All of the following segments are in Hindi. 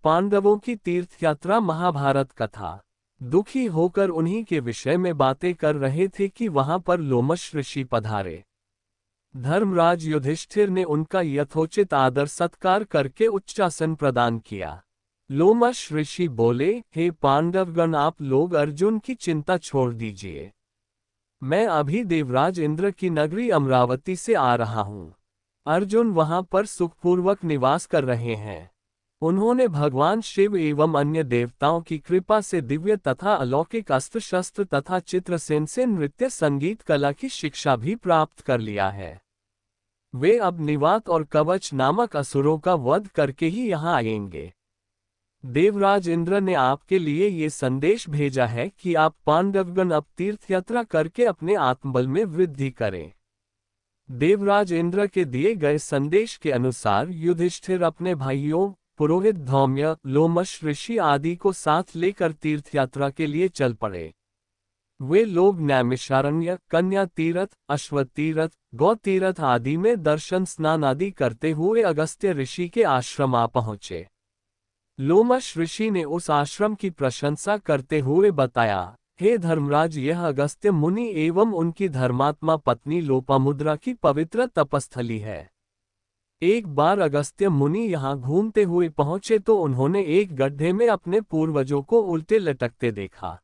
पांडवों की तीर्थ यात्रा महाभारत कथा। दुखी होकर उन्हीं के विषय में बातें कर रहे थे कि वहां पर लोमश ऋषि पधारे। धर्मराज युधिष्ठिर ने उनका यथोचित आदर सत्कार करके उच्चासन प्रदान किया। लोमश ऋषि बोले, हे पांडवगण, आप लोग अर्जुन की चिंता छोड़ दीजिए। मैं अभी देवराज इंद्र की नगरी अमरावती से आ रहा हूँ। अर्जुन वहां पर सुखपूर्वक निवास कर रहे हैं। उन्होंने भगवान शिव एवं अन्य देवताओं की कृपा से दिव्य तथा अलौकिक अस्त्र शस्त्र तथा चित्रसेन से नृत्य संगीत कला की शिक्षा भी प्राप्त कर लिया है। वे अब निवात और कवच नामक असुरों का वध करके ही यहाँ आएंगे। देवराज इंद्र ने आपके लिए ये संदेश भेजा है कि आप पांडवगण अब तीर्थ यात्रा करके अपने आत्मबल में वृद्धि करें। देवराज इंद्र के दिए गए संदेश के अनुसार युधिष्ठिर अपने भाइयों पुरोहित धौम्य, लोमश ऋषि आदि को साथ लेकर तीर्थ यात्रा के लिए चल पड़े। वे लोग नैमिषारण्य, कन्या तीर्थ, अश्व तीर्थ, गौ तीर्थ आदि में दर्शन स्नान आदि करते हुए अगस्त्य ऋषि के आश्रम आ पहुंचे। लोमश ऋषि ने उस आश्रम की प्रशंसा करते हुए बताया, हे धर्मराज, यह अगस्त्य मुनि एवं उनकी धर्मात्मा पत्नी लोपामुद्रा की पवित्र तपस्थली है। एक बार अगस्त्य मुनि यहाँ घूमते हुए पहुंचे तो उन्होंने एक गड्ढे में अपने पूर्वजों को उल्टे लटकते देखा।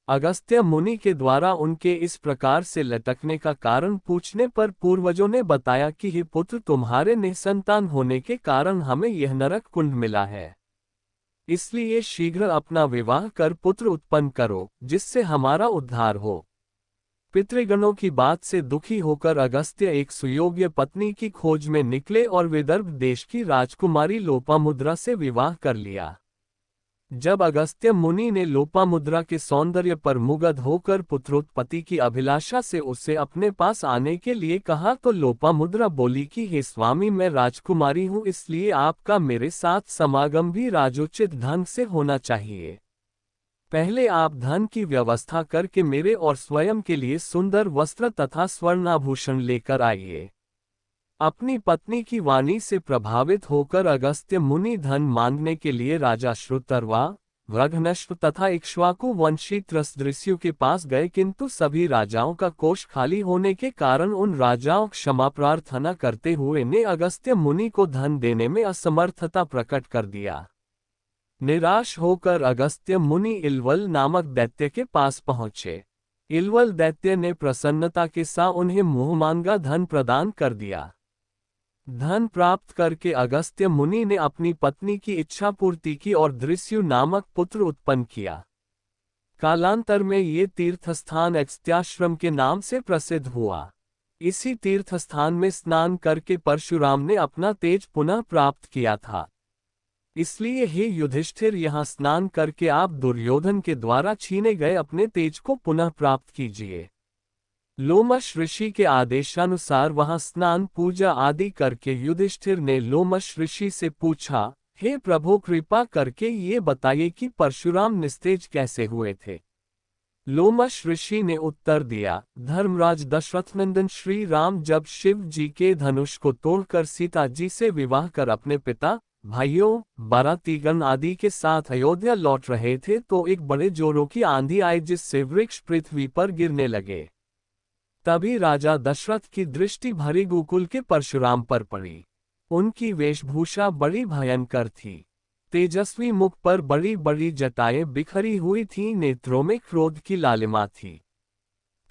अगस्त्य मुनि के द्वारा उनके इस प्रकार से लटकने का कारण पूछने पर पूर्वजों ने बताया कि हे पुत्र, तुम्हारे निसंतान होने के कारण हमें यह नरक कुंड मिला है। इसलिए शीघ्र अपना विवाह कर पुत्र उत्पन्न करो, जिससे हमारा उद्धार हो। पितृगणों की बात से दुखी होकर अगस्त्य एक सुयोग्य पत्नी की खोज में निकले और विदर्भ देश की राजकुमारी लोपामुद्रा से विवाह कर लिया। जब अगस्त्य मुनि ने लोपामुद्रा के सौंदर्य पर मुग्ध होकर पुत्रोत्पत्ति की अभिलाषा से उसे अपने पास आने के लिए कहा तो लोपामुद्रा बोली कि हे स्वामी, मैं राजकुमारी हूँ, इसलिए आपका मेरे साथ समागम भी राजोचित ढंग से होना चाहिए। पहले आप धन की व्यवस्था करके मेरे और स्वयं के लिए सुंदर वस्त्र तथा स्वर्णाभूषण लेकर आइए। अपनी पत्नी की वाणी से प्रभावित होकर अगस्त्य मुनि धन मांगने के लिए राजा श्रुतर्वा, वृघनश्व तथा इक्ष्वाकु वंशी त्रसदृश्यु के पास गए, किंतु सभी राजाओं का कोष खाली होने के कारण उन राजाओं क्षमा प्रार्थना करते हुए ने अगस्त्य मुनि को धन देने में असमर्थता प्रकट कर दिया। निराश होकर अगस्त्य मुनि इलवल नामक दैत्य के पास पहुंचे। इलवल दैत्य ने प्रसन्नता के साथ उन्हें मुंहमांगा धन प्रदान कर दिया। धन प्राप्त करके अगस्त्य मुनि ने अपनी पत्नी की इच्छा पूर्ति की और दृश्यु नामक पुत्र उत्पन्न किया। कालांतर में ये तीर्थस्थान अगस्त्याश्रम के नाम से प्रसिद्ध हुआ। इसी तीर्थस्थान में स्नान करके परशुराम ने अपना तेज पुनः प्राप्त किया था। इसलिए हे युधिष्ठिर, यहाँ स्नान करके आप दुर्योधन के द्वारा छीने गए अपने तेज को पुनः प्राप्त कीजिए। लोमश ऋषि के आदेशानुसार वहां स्नान पूजा आदि करके युधिष्ठिर ने लोमश ऋषि से पूछा, हे प्रभु, कृपा करके ये बताइए कि परशुराम निस्तेज कैसे हुए थे। लोमश ऋषि ने उत्तर दिया, धर्मराज दशरथनंदन श्री राम जब शिव जी के धनुष को तोड़कर सीता जी से विवाह कर अपने पिता, भाइयों, बारातीगण आदि के साथ अयोध्या लौट रहे थे तो एक बड़े जोरों की आंधी आई, जिससे वृक्ष पृथ्वी पर गिरने लगे। तभी राजा दशरथ की दृष्टि भरी गोकुल के परशुराम पर पड़ी। उनकी वेशभूषा बड़ी भयंकर थी। तेजस्वी मुख पर बड़ी बड़ी जटाएं बिखरी हुई थीं, नेत्रों में क्रोध की लालिमा थी।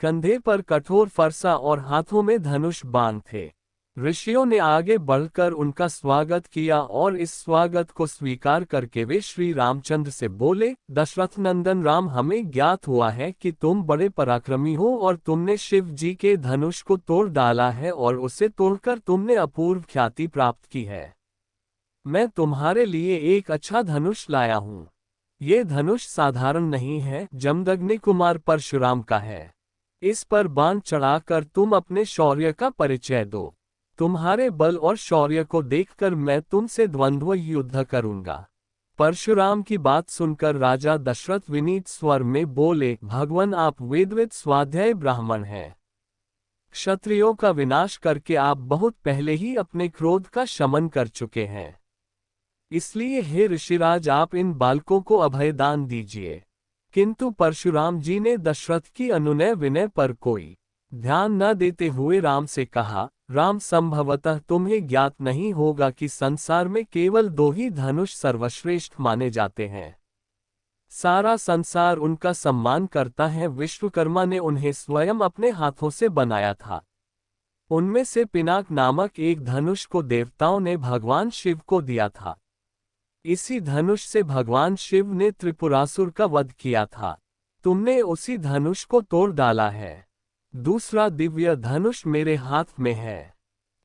कंधे पर कठोर फरसा और हाथों में धनुष बाण थे। ऋषियों ने आगे बढ़कर उनका स्वागत किया और इस स्वागत को स्वीकार करके वे श्री रामचंद्र से बोले, दशरथ नंदन राम, हमें ज्ञात हुआ है कि तुम बड़े पराक्रमी हो और तुमने शिव जी के धनुष को तोड़ डाला है और उसे तोड़कर तुमने अपूर्व ख्याति प्राप्त की है। मैं तुम्हारे लिए एक अच्छा धनुष लाया हूँ। ये धनुष साधारण नहीं है, जमदग्नि कुमार परशुराम का है। इस पर बाण चढ़ाकर तुम अपने शौर्य का परिचय दो। तुम्हारे बल और शौर्य को देखकर मैं तुमसे द्वंद्व युद्ध करूंगा। परशुराम की बात सुनकर राजा दशरथ विनीत स्वर में बोले, भगवान, आप वेदविद स्वाध्याय ब्राह्मण हैं। क्षत्रियों का विनाश करके आप बहुत पहले ही अपने क्रोध का शमन कर चुके हैं। इसलिए हे ऋषिराज आप इन बालकों को अभयदान दीजिए। किंतु परशुराम जी ने दशरथ की अनुनय विनय पर कोई ध्यान न देते हुए राम से कहा, राम संभवतः तुम्हें ज्ञात नहीं होगा कि संसार में केवल 2 ही धनुष सर्वश्रेष्ठ माने जाते हैं। सारा संसार उनका सम्मान करता है। विश्वकर्मा ने उन्हें स्वयं अपने हाथों से बनाया था। उनमें से पिनाक नामक एक धनुष को देवताओं ने भगवान शिव को दिया था। इसी धनुष से भगवान शिव ने त्रिपुरासुर का वध किया था। तुमने उसी धनुष को तोड़ डाला है। दूसरा दिव्य धनुष मेरे हाथ में है।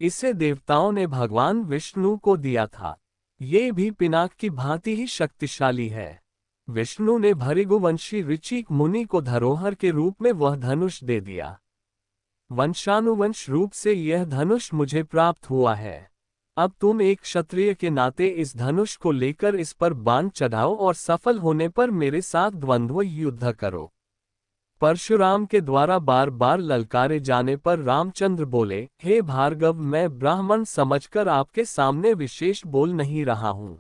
इसे देवताओं ने भगवान विष्णु को दिया था। ये भी पिनाक की भांति ही शक्तिशाली है। विष्णु ने भृगुवंशी ऋचिक मुनि को धरोहर के रूप में वह धनुष दे दिया। वंशानुवंश रूप से यह धनुष मुझे प्राप्त हुआ है। अब तुम एक क्षत्रिय के नाते इस धनुष को लेकर इस पर बाण चढ़ाओ और सफल होने पर मेरे साथ द्वंद्व युद्ध करो। परशुराम के द्वारा बार बार ललकारे जाने पर रामचंद्र बोले, हे भार्गव, मैं ब्राह्मण समझकर आपके सामने विशेष बोल नहीं रहा हूं,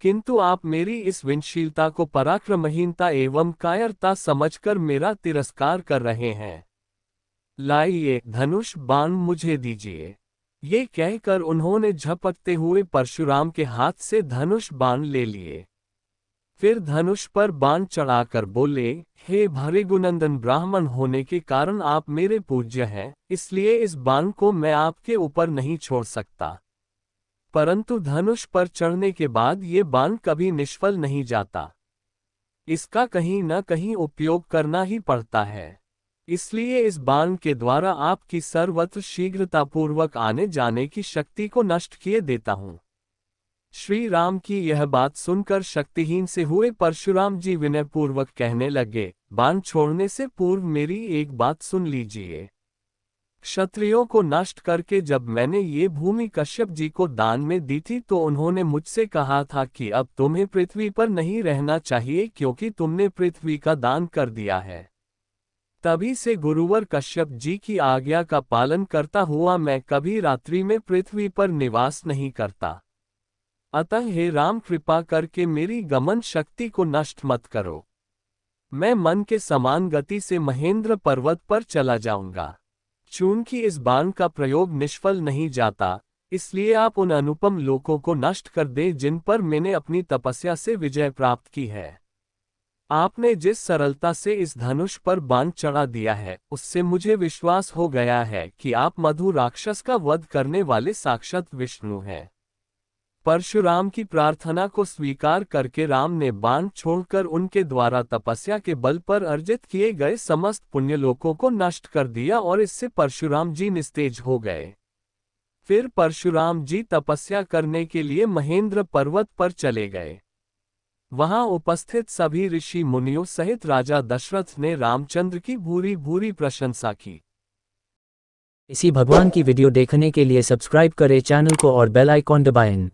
किंतु आप मेरी इस विनशीलता को पराक्रमहीनता एवं कायरता समझकर मेरा तिरस्कार कर रहे हैं। लाइए, धनुष बाण मुझे दीजिए। ये कहकर उन्होंने झपकते हुए परशुराम के हाथ से धनुष बाण ले लिए। फिर धनुष पर बाण चढ़ाकर बोले, हे भृगुनंदन, ब्राह्मण होने के कारण आप मेरे पूज्य हैं, इसलिए इस बाण को मैं आपके ऊपर नहीं छोड़ सकता। परंतु धनुष पर चढ़ने के बाद ये बाण कभी निष्फल नहीं जाता। इसका कहीं न कहीं उपयोग करना ही पड़ता है। इसलिए इस बाण के द्वारा आपकी सर्वत्र शीघ्रतापूर्वक आने जाने की शक्ति को नष्ट किए देता हूं। श्री राम की यह बात सुनकर शक्तिहीन से हुए परशुराम जी विनयपूर्वक कहने लगे, बाण छोड़ने से पूर्व मेरी एक बात सुन लीजिए। क्षत्रियों को नष्ट करके जब मैंने ये भूमि कश्यप जी को दान में दी थी तो उन्होंने मुझसे कहा था कि अब तुम्हें पृथ्वी पर नहीं रहना चाहिए क्योंकि तुमने पृथ्वी का दान कर दिया है। तभी से गुरुवर कश्यप जी की आज्ञा का पालन करता हुआ मैं कभी रात्रि में पृथ्वी पर निवास नहीं करता। अतः हे राम, कृपा करके मेरी गमन शक्ति को नष्ट मत करो। मैं मन के समान गति से महेंद्र पर्वत पर चला जाऊंगा। चूंकि इस बाण का प्रयोग निष्फल नहीं जाता, इसलिए आप उन अनुपम लोकों को नष्ट कर दें जिन पर मैंने अपनी तपस्या से विजय प्राप्त की है। आपने जिस सरलता से इस धनुष पर बाण चढ़ा दिया है, उससे मुझे विश्वास हो गया है कि आप मधु राक्षस का वध करने वाले साक्षात विष्णु हैं। परशुराम की प्रार्थना को स्वीकार करके राम ने बाण छोड़कर उनके द्वारा तपस्या के बल पर अर्जित किए गए समस्त पुण्यलोकों को नष्ट कर दिया और इससे परशुराम जी निस्तेज हो गए। फिर परशुराम जी तपस्या करने के लिए महेंद्र पर्वत पर चले गए। वहां उपस्थित सभी ऋषि मुनियों सहित राजा दशरथ ने रामचंद्र की भूरी भूरी प्रशंसा की। इसी भगवान की वीडियो देखने के लिए सब्सक्राइब करें चैनल को और बेल आइकॉन दबाएं।